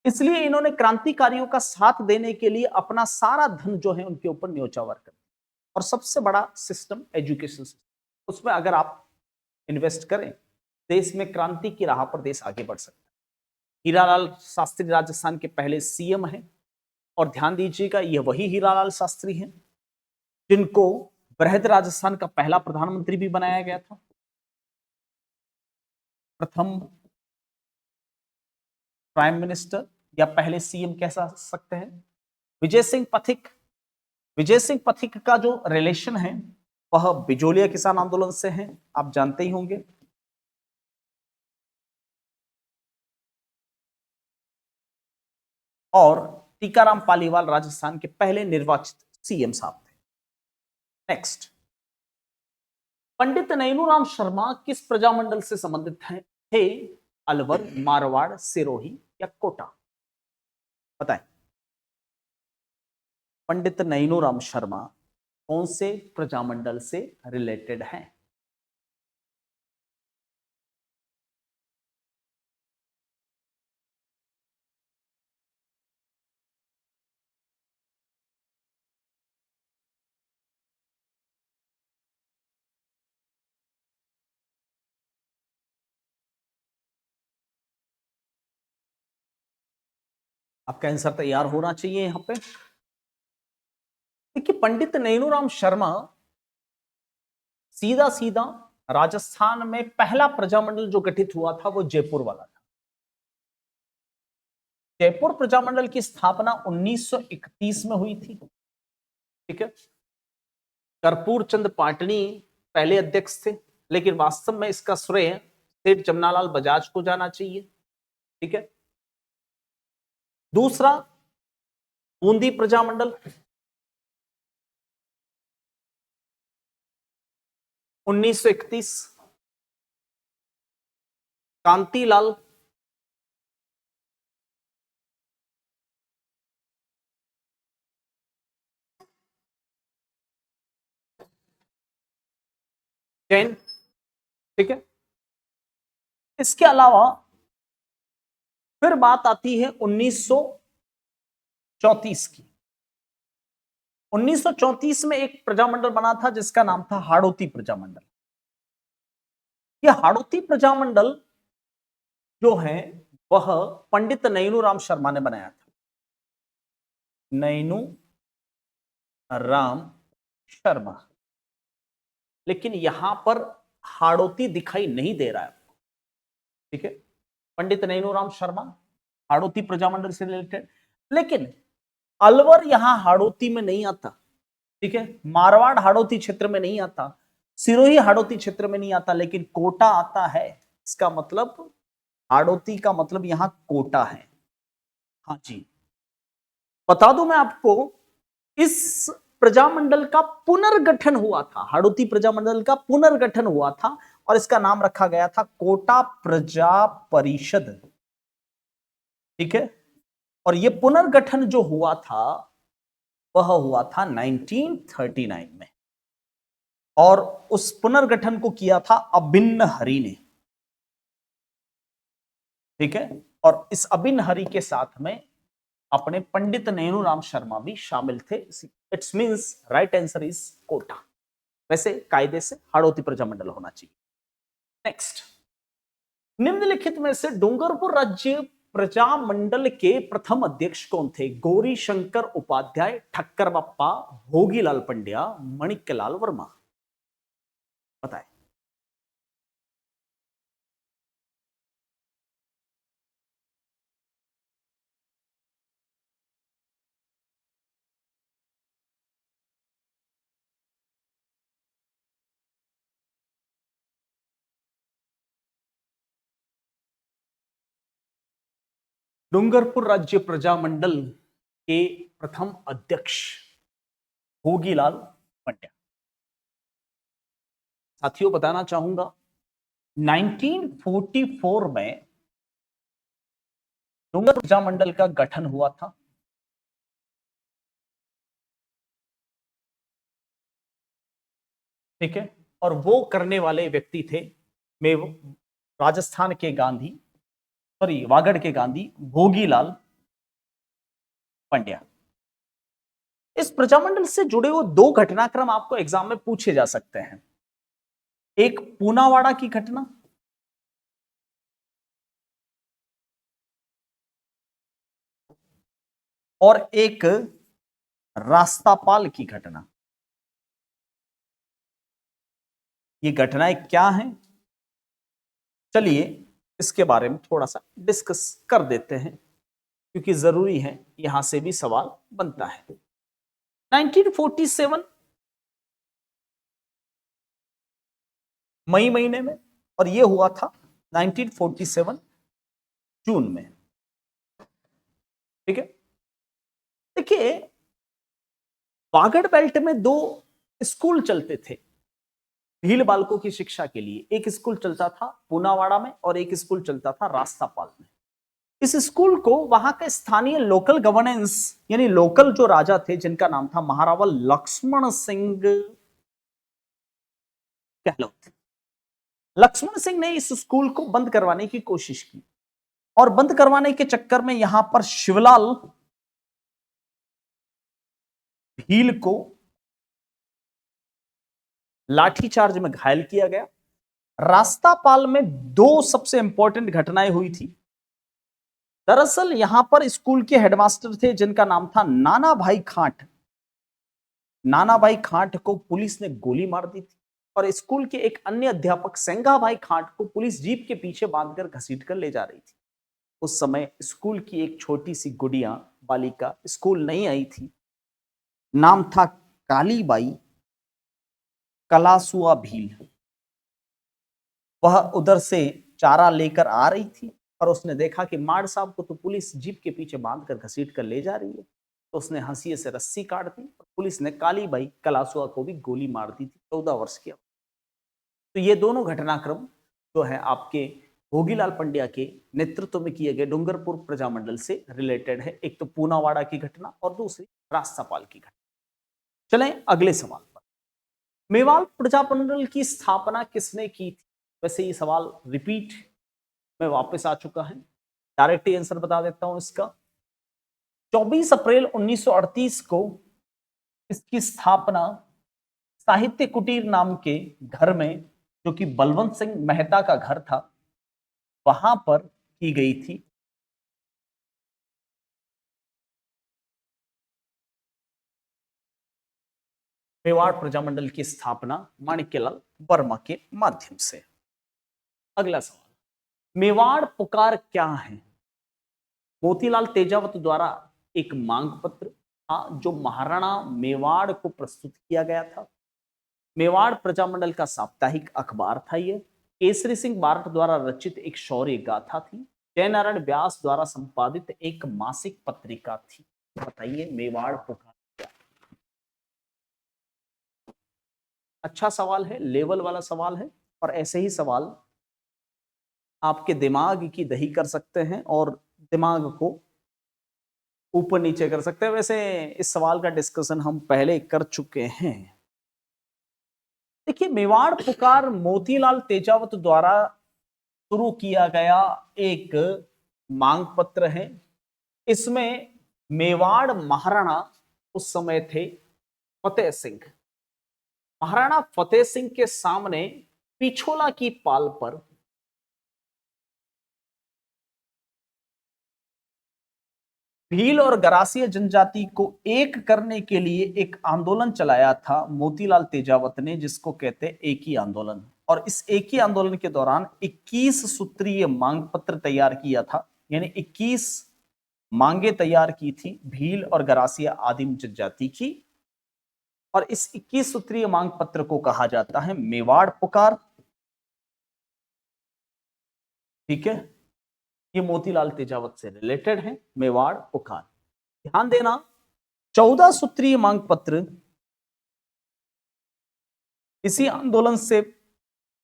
इसलिए इन्होंने क्रांतिकारियों का साथ देने के लिए अपना सारा धन जो है उनके ऊपर न्योछावर कर दिया। और सबसे बड़ा सिस्टम एजुकेशन सिस्टम, उसमें अगर आप इन्वेस्ट करें, देश में क्रांति की राह पर देश आगे बढ़ सकता है। हीरालाल शास्त्री राजस्थान के पहले सीएम हैं, और ध्यान दीजिएगा ये वही हीरालाल शास्त्री हैं जिनको बृहद राजस्थान का पहला प्रधानमंत्री भी बनाया गया था। प्रथम प्राइम मिनिस्टर या पहले सीएम कह सकते हैं। विजय सिंह पथिक, विजय सिंह पथिक का जो रिलेशन है वह बिजोलिया किसान आंदोलन से है, आप जानते ही होंगे। और टीकाराम पालीवाल राजस्थान के पहले निर्वाचित सीएम साहब थे। नेक्स्ट, पंडित नैनूराम शर्मा किस प्रजामंडल से संबंधित थे? अलवर, मारवाड़, सिरोही या कोटा? बताएं। पंडित नैनूराम शर्मा कौन से प्रजामंडल से रिलेटेड हैं? आपका आंसर तैयार होना चाहिए यहां पे। देखिए, पंडित नैनूराम शर्मा सीधा सीधा राजस्थान में पहला प्रजामंडल जो गठित हुआ था वो जयपुर वाला था। जयपुर प्रजामंडल की स्थापना 1931 में हुई थी। ठीक है, कर्पूर चंद पाटनी पहले अध्यक्ष थे, लेकिन वास्तव में इसका श्रेय सेठ जमनालाल बजाज को जाना चाहिए। ठीक है, दूसरा बूंदी प्रजामंडल 1931, कांतीलाल जैन। ठीक है, इसके अलावा फिर बात आती है 1934 की। 1934 में एक प्रजामंडल बना था जिसका नाम था हाड़ौती प्रजामंडल। यह हाड़ौती प्रजामंडल जो है वह पंडित नैनूराम शर्मा ने बनाया था। नैनू राम शर्मा, लेकिन यहां पर हाड़ौती दिखाई नहीं दे रहा है आपको। ठीक है, पंडित नैनूराम शर्मा हाड़ौती प्रजामंडल से रिलेटेड, लेकिन अलवर यहां हाड़ौती में नहीं आता। ठीक है, मारवाड़ हाड़ौती क्षेत्र में नहीं आता, सिरोही हाड़ौती क्षेत्र में नहीं आता, लेकिन कोटा आता है। इसका मतलब हाड़ौती का मतलब यहां कोटा है। हाँ जी, बता दूं मैं आपको, इस प्रजामंडल का पुनर्गठन हुआ था, हाड़ौती प्रजामंडल का पुनर्गठन हुआ था और इसका नाम रखा गया था कोटा प्रजा परिषद। ठीक है, और यह पुनर्गठन जो हुआ था वह हुआ था 1939 में, और उस पुनर्गठन को किया था अभिन्न हरि ने। ठीक है, और इस अभिन्न हरि के साथ में अपने पंडित नैनूराम शर्मा भी शामिल थे। It's means right answer is Kota. वैसे कायदे से हाड़ौती प्रजामंडल होना चाहिए। नेक्स्ट, निम्नलिखित में से डूंगरपुर राज्य प्रजामंडल के प्रथम अध्यक्ष कौन थे? गौरी शंकर उपाध्याय, ठक्कर बप्पा, भोगीलाल पंड्या, माणिक्यलाल वर्मा? बताएं। डूंगरपुर राज्य प्रजामंडल के प्रथम अध्यक्ष भोगीलाल पंड्या। साथियों बताना चाहूंगा 1944 में डूंगर प्रजामंडल का गठन हुआ था। ठीक है, और वो करने वाले व्यक्ति थे में राजस्थान के गांधी, सॉरी वागड़ के गांधी भोगीलाल पंड्या। इस प्रजामंडल से जुड़े हुए दो घटनाक्रम आपको एग्जाम में पूछे जा सकते हैं। एक पूनावाड़ा की घटना और एक रास्तापाल की घटना। ये घटनाएं क्या हैं, चलिए इसके बारे में थोड़ा सा डिस्कस कर देते हैं, क्योंकि जरूरी है, यहां से भी सवाल बनता है। 1947 मई महीने में, और यह हुआ था 1947 जून में। ठीक है, देखिए वागड़ बेल्ट में दो स्कूल चलते थे भील बालकों की शिक्षा के लिए। एक स्कूल चलता था पूनावाड़ा में और एक स्कूल चलता था रास्तापाल में। इस स्कूल को वहां के स्थानीय लोकल गवर्नेंस, यानी लोकल जो राजा थे जिनका नाम था महाराणा लक्ष्मण सिंह गहलोत, लक्ष्मण सिंह ने इस स्कूल को बंद करवाने की कोशिश की, और बंद करवाने के चक्कर में यहां पर शिवलाल भील को लाठीचार्ज में घायल किया गया। रास्तापाल में दो सबसे इंपॉर्टेंट घटनाएं हुई थी। दरअसल यहां पर स्कूल के हेडमास्टर थे जिनका नाम था नाना भाई खांट। नाना भाई खांट को पुलिस ने गोली मार दी थी, और स्कूल के एक अन्य अध्यापक सेंगा भाई खांट को पुलिस जीप के पीछे बांधकर घसीट कर ले जा रही थी। उस समय स्कूल की एक छोटी सी गुड़िया बालिका स्कूल नहीं आई थी, नाम था कालीबाई कलासुआ भील। वह उधर से चारा लेकर आ रही थी, और उसने देखा कि माड़ साहब को तो पुलिस जीप के पीछे बांधकर घसीट कर ले जा रही है, तो उसने हंसिए से रस्सी काट दी। पुलिस ने कालीबाई कलासुआ को भी गोली मार दी थी 14 वर्ष की। तो ये दोनों घटनाक्रम जो है आपके भोगीलाल पंड्या के नेतृत्व में किए गए डूंगरपुर प्रजामंडल से रिलेटेड है। एक तो पूनावाड़ा की घटना और दूसरी रास्तापाल की घटना। चलें अगले सवाल पर। मेवाड़ प्रजामंडल की स्थापना किसने की थी? वैसे ये सवाल रिपीट में वापस आ चुका है, डायरेक्ट ही आंसर बता देता हूं इसका। 24 अप्रैल 1938 को इसकी स्थापना साहित्य कुटीर नाम के घर में, जो कि बलवंत सिंह मेहता का घर था, वहां पर की गई थी। मेवाड़ प्रजामंडल की स्थापना माणिक्यलाल वर्मा के माध्यम से। अगला सवाल, मेवाड़ पुकार क्या है? मोतीलाल तेजावत द्वारा एक मांग पत्र था जो महाराणा मेवाड़ को प्रस्तुत किया गया था। मेवाड़ प्रजामंडल का साप्ताहिक अखबार था ये। केसरी सिंह बारट द्वारा रचित एक शौर्य गाथा थी। जयनारायण व्यास द्वारा संपादित एक मासिक पत्रिका थी। बताइए मेवाड़ पुकार क्या? अच्छा सवाल है, लेवल वाला सवाल है, और ऐसे ही सवाल आपके दिमाग की दही कर सकते हैं और दिमाग को ऊपर नीचे कर सकते हैं। वैसे इस सवाल का डिस्कशन हम पहले कर चुके हैं। देखिए मेवाड़ पुकार मोतीलाल तेजावत द्वारा शुरू किया गया एक मांग पत्र है। इसमें मेवाड़ महाराणा उस समय थे फतेह सिंह। महाराणा फतेह सिंह के सामने पिछोला की पाल पर भील और गरासिया जनजाति को एक करने के लिए एक आंदोलन चलाया था मोतीलाल तेजावत ने, जिसको कहते हैं एक ही आंदोलन। और इस एक ही आंदोलन के दौरान 21 सूत्रीय मांग पत्र तैयार किया था, यानी 21 मांगे तैयार की थी भील और गरासिया आदिम जनजाति की। और इस 21 सूत्रीय मांग पत्र को कहा जाता है मेवाड़ पुकार। ठीक है, ये मोतीलाल तेजावत से रिलेटेड है मेवाड़ पुकार। ध्यान देना 14 सूत्रीय मांग पत्र इसी आंदोलन से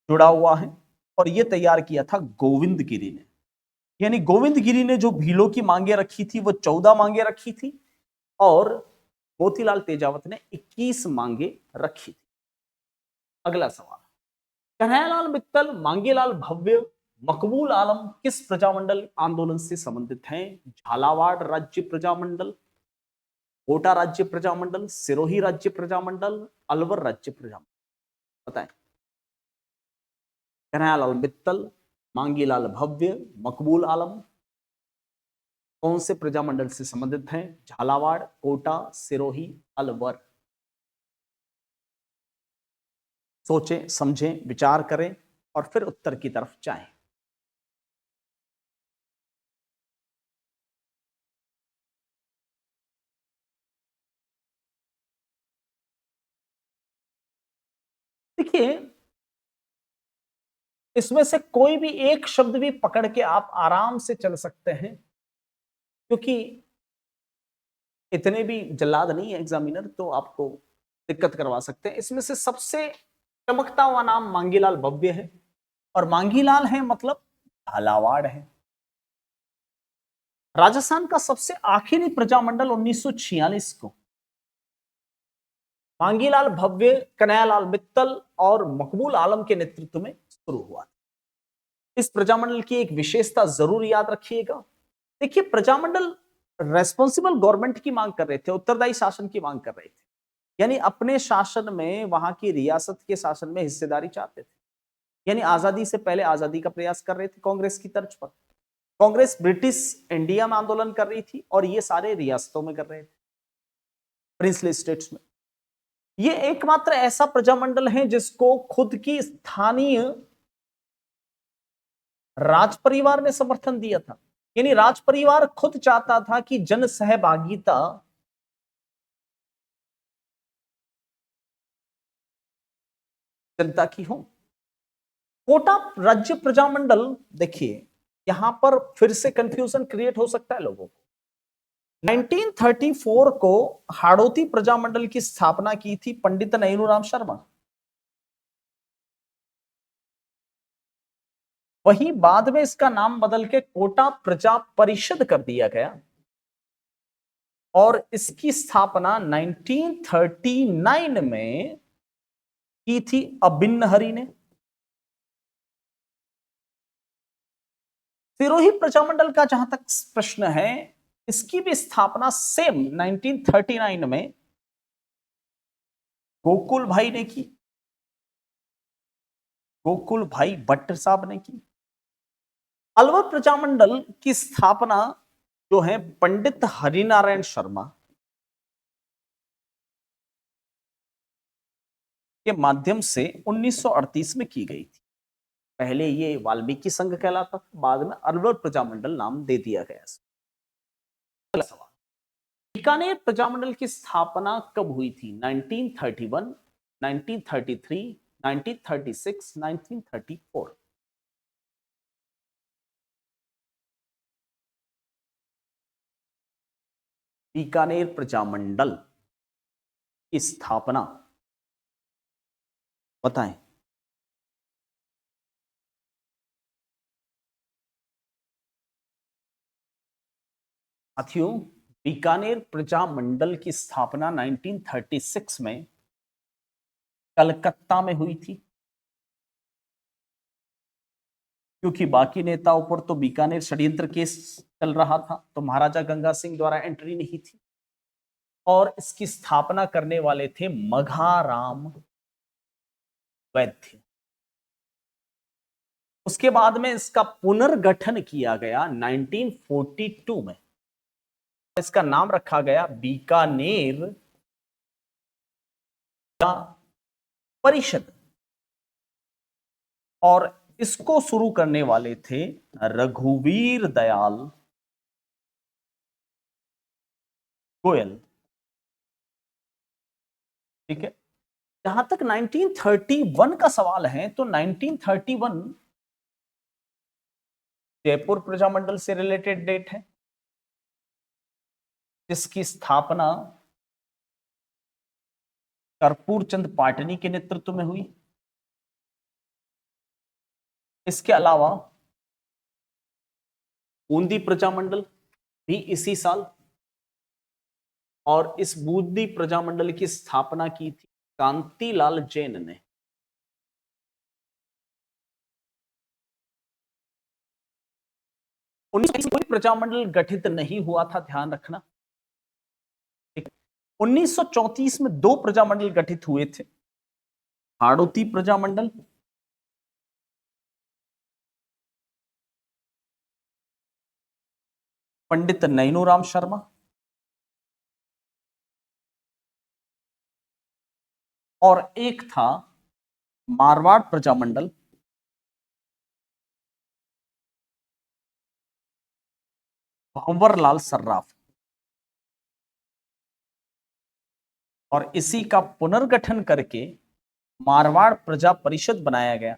जुड़ा हुआ है और ये तैयार किया था गोविंद गिरी ने। यानी गोविंद गिरी ने जो भीलों की मांगे रखी थी वो 14 मांगे रखी थी और मोतीलाल तेजावत ने 21 मांगे रखी थी। अगला सवाल, कन्हैयालाल मित्तल, मांगेलाल भव्य, मकबूल आलम किस प्रजामंडल आंदोलन से संबंधित हैं? झालावाड़ राज्य प्रजामंडल, कोटा राज्य प्रजामंडल, सिरोही राज्य प्रजामंडल, अलवर राज्य प्रजामंडल, बताएं। कन्हैयालाल मित्तल, मांगीलाल भव्य, मकबूल आलम कौन से प्रजामंडल से संबंधित हैं? झालावाड़, कोटा, सिरोही, अलवर। सोचें, समझें, विचार करें और फिर उत्तर की तरफ जाएं। देखिए, इसमें से कोई भी एक शब्द भी पकड़ के आप आराम से चल सकते हैं, क्योंकि इतने भी जल्लाद नहीं है एग्जामिनर तो आपको दिक्कत करवा सकते हैं। इसमें से सबसे चमकता हुआ नाम मांगीलाल भव्य है और मांगीलाल है मतलब झालावाड़ है। राजस्थान का सबसे आखिरी प्रजामंडल 1946 को मांगीलाल भव्य, कन्हैयालाल मित्तल और मकबूल आलम के नेतृत्व में शुरू हुआ। इस प्रजामंडल की एक विशेषता जरूर याद रखिएगा। देखिए, प्रजामंडल रेस्पॉन्सिबल गवर्नमेंट की मांग कर रहे थे, उत्तरदायी शासन की मांग कर रहे थे, यानी अपने शासन में वहां की रियासत के शासन में हिस्सेदारी चाहते थे। यानी आजादी से पहले आजादी का प्रयास कर रहे थे कांग्रेस की तर्ज पर। कांग्रेस ब्रिटिश इंडिया में आंदोलन कर रही थी और ये सारे रियासतों में कर रहे थे, प्रिंसली स्टेट्स में। ये एकमात्र ऐसा प्रजामंडल है जिसको खुद की स्थानीय राज परिवार ने समर्थन दिया था। यानी राज परिवार खुद चाहता था कि जन सहभागिता जनता की हो। कोटा राज्य प्रजामंडल, देखिए यहां पर फिर से कंफ्यूजन क्रिएट हो सकता है लोगों को। 1934 को हाड़ौती प्रजामंडल की स्थापना की थी पंडित नैनूराम शर्मा। वहीं बाद में इसका नाम बदल के कोटा प्रजा परिषद कर दिया गया और इसकी स्थापना 1939 में की थी अबिन्न हरि ने। सिरोही प्रजामंडल का जहां तक प्रश्न है, इसकी भी स्थापना सेम 1939 में गोकुल भाई ने की, गोकुल भाई भट्ट साहब ने की। अलवर प्रजामंडल की स्थापना जो है पंडित हरिनारायण शर्मा के माध्यम से 1938 में की गई थी। पहले ये वाल्मीकि संघ कहलाता था, बाद में अलवर प्रजामंडल नाम दे दिया गया। अगला सवाल, बीकानेर प्रजामंडल की स्थापना कब हुई थी? 1931, 1933, 1936, 1934। बीकानेर प्रजामंडल की स्थापना बताएं। साथियों, बीकानेर प्रजामंडल की स्थापना 1936 में कलकत्ता में हुई थी, क्योंकि बाकी नेताओं पर तो बीकानेर षड्यंत्र केस चल रहा था, तो महाराजा गंगा सिंह द्वारा एंट्री नहीं थी। और इसकी स्थापना करने वाले थे मघाराम वैद्य। उसके बाद में इसका पुनर्गठन किया गया 1942 में। इसका नाम रखा गया बीकानेर परिषद और इसको शुरू करने वाले थे रघुवीर दयाल गोयल। ठीक है, जहां तक 1931 का सवाल है तो 1931 जयपुर प्रजामंडल से रिलेटेड डेट है, जिसकी स्थापना कर्पूर चंद पाटनी के नेतृत्व में हुई। इसके अलावा बूंदी प्रजामंडल भी इसी साल, और इस बूंदी प्रजामंडल की स्थापना की थी कांतिलाल जैन ने। कोई प्रजामंडल गठित नहीं हुआ था, ध्यान रखना। 1934 में दो प्रजामंडल गठित हुए थे, हाड़ौती प्रजामंडल पंडित नैनूराम शर्मा, और एक था मारवाड़ प्रजामंडल भंवरलाल सर्राफ। और इसी का पुनर्गठन करके मारवाड़ प्रजा परिषद बनाया गया,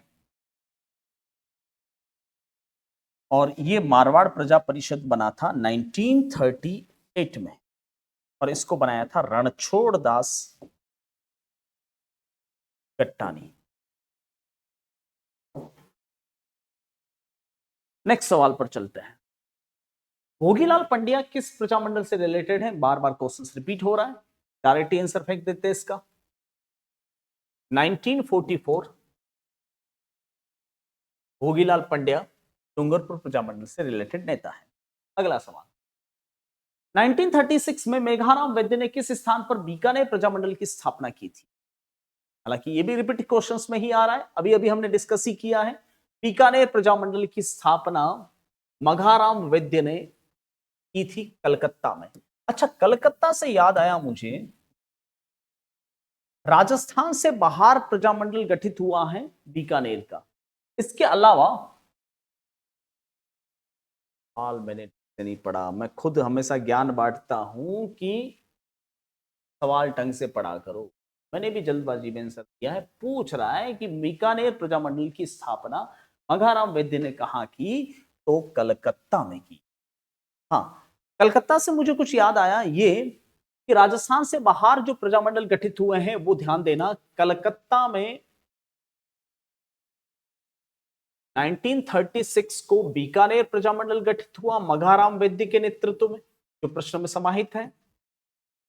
और ये मारवाड़ प्रजा परिषद बना था 1938 में, और इसको बनाया था रणछोड़ दास कट्टानी। नेक्स्ट सवाल पर चलते हैं। भोगीलाल पंड्या किस प्रजामंडल से रिलेटेड है? बार बार क्वेश्चन रिपीट हो रहा है, डायरेक्टली आंसर फेंक देते हैं इसका। 1944 भोगीलाल पंड्या डूंगरपुर प्रजामंडल से रिलेटेड नेता है। अगला सवाल, 1936 में मेघाराम वैद्य ने किस स्थान पर बीकानेर प्रजामंडल की स्थापना की थी? हालांकि ये भी रिपीट क्वेश्चंस में ही आ रहा है, अभी अभी हमने डिस्कस ही किया है। बीकानेर प्रजामंडल की स्थापना मघाराम वैद्य ने की थी कलकत्ता में। अच्छा, कलकत्ता से याद आया मुझे, राजस्थान से बाहर प्रजामंडल गठित हुआ है बीकानेर का। इसके अलावा हाल मैंने नहीं पढ़ा, मैं खुद हमेशा ज्ञान बांटता हूं कि सवाल ढंग से पढ़ा करो। मैंने भी जल्दबाजी में आंसर दिया है। पूछ रहा है कि बीकानेर प्रजामंडल की स्थापना मघाराम वैद्य ने कहा की, तो कलकत्ता में की। हाँ, कलकत्ता से मुझे कुछ याद आया ये कि राजस्थान से बाहर जो प्रजामंडल गठित हुए हैं वो ध्यान देना, कलकत्ता में 1936 को बीकानेर प्रजामंडल गठित हुआ मघाराम वैद्य के नेतृत्व में, जो प्रश्न में समाहित है।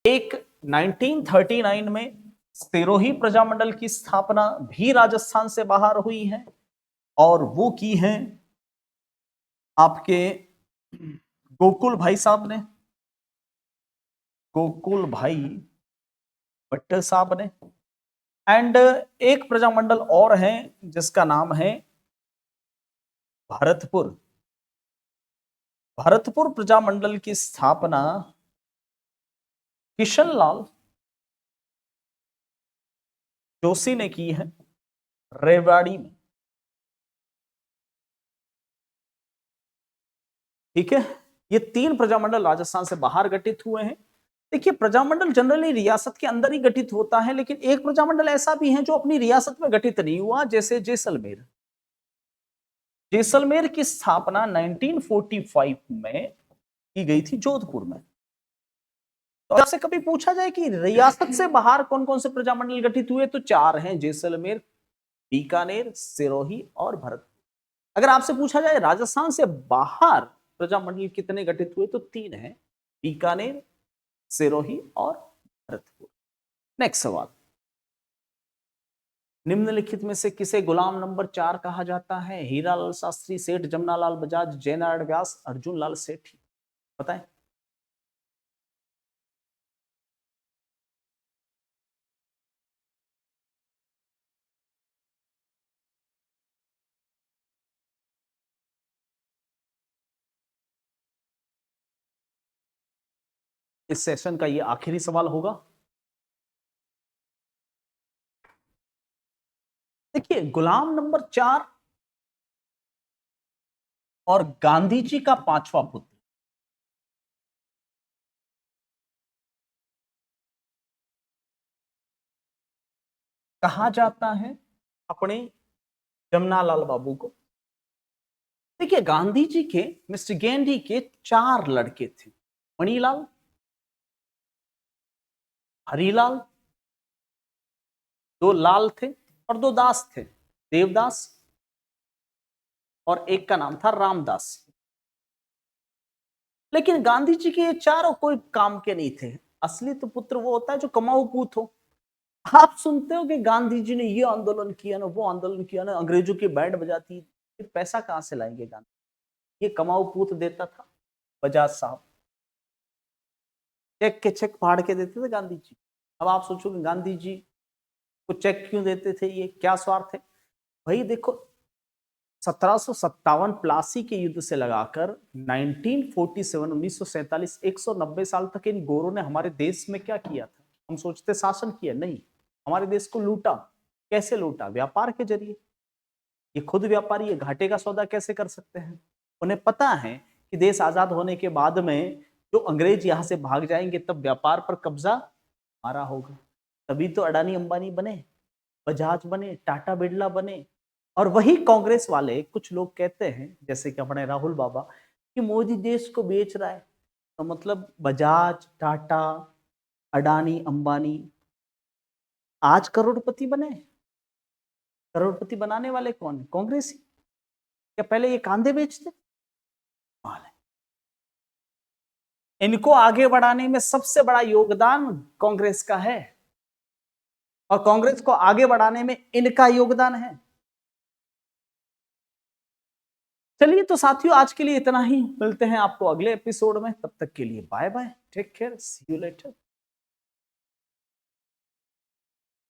एक 1939 में सिरोही प्रजामंडल की स्थापना भी राजस्थान से बाहर हुई है, और वो की है आपके गोकुल भाई साहब ने, गोकुल भाई भट्ट साहब ने। एंड एक प्रजामंडल और है जिसका नाम है भरतपुर। भरतपुर प्रजामंडल की स्थापना किशनलाल जोशी ने की है रेवाड़ी में। ठीक है, ये तीन प्रजामंडल राजस्थान से बाहर गठित हुए हैं। देखिए, प्रजामंडल जनरली रियासत के अंदर ही गठित होता है, लेकिन एक प्रजामंडल ऐसा भी है जो अपनी रियासत में गठित नहीं हुआ, जैसे जैसलमेर। जैसलमेर की स्थापना 1945 में की गई थी जोधपुर में। तो आपसे कभी पूछा जाए कि रियासत से बाहर कौन कौन से प्रजामंडल गठित हुए, तो चार हैं, जैसलमेर, बीकानेर, सिरोही और भरतपुर। अगर आपसे पूछा जाए राजस्थान से बाहर प्रजामंडल कितने गठित हुए, तो तीन हैं, बीकानेर, सिरोही और भरतपुर। नेक्स्ट सवाल, निम्नलिखित में से किसे गुलाम नंबर 4 कहा जाता है? हीरालाल शास्त्री, सेठ जमनालाल बजाज, जयनारायण व्यास, अर्जुन लाल सेठी। बताएं। इस सेशन का ये आखिरी सवाल होगा। देखिए, गुलाम नंबर 4 और गांधी जी का पांचवा पुत्र कहा जाता है अपने जमनालाल बाबू को। देखिए, गांधी जी के, मिस्टर गांधी के चार लड़के थे, मणिलाल, हरिलाल, दो लाल थे और दो दास थे, देवदास और एक का नाम था रामदास। लेकिन गांधी जी के ये चारों कोई काम के नहीं थे। असली तो पुत्र वो होता है जो कमाऊ पूत हो। आप सुनते हो कि गांधी जी ने ये आंदोलन किया ना, वो आंदोलन किया ना, अंग्रेजों की बैंड बजाती। फिर पैसा कहां से लाएंगे गांधी? ये कमाऊ पूत देता था बजाज साहब। चेक के चेक फाड़ के देते थे गांधी जी। अब आप सोचोगे गांधी जी को चेक क्यों देते थे, ये क्या स्वार्थ है? भाई देखो, 1757 प्लासी के युद्ध से लगाकर 1947 1947 190 साल तक इन गोरों ने हमारे देश में क्या किया था? हम सोचते शासन किया, नहीं, हमारे देश को लूटा। कैसे लूटा? व्यापार के जरिए। ये खुद व्यापारी, ये घाटे का सौदा कैसे कर सकते हैं? उन्हें पता है कि देश आजाद होने के बाद में जो अंग्रेज यहां से भाग जाएंगे तब व्यापार पर कब्जा हमारा होगा। तभी तो अडानी अंबानी बने, बजाज बने, टाटा बिरला बने। और वही कांग्रेस वाले कुछ लोग कहते हैं, जैसे कि अपने राहुल बाबा, कि मोदी देश को बेच रहा है। तो मतलब बजाज, टाटा, अडानी, अंबानी आज करोड़पति बने। करोड़पति बनाने वाले कौन है? कांग्रेस ही। क्या पहले ये कांधे बेचते? कमाल है। इनको आगे बढ़ाने में सबसे बड़ा योगदान कांग्रेस का है और कांग्रेस को आगे बढ़ाने में इनका योगदान है। चलिए तो साथियों, आज के लिए इतना ही। मिलते हैं आपको अगले एपिसोड में। तब तक के लिए bye bye, take care, see you letter.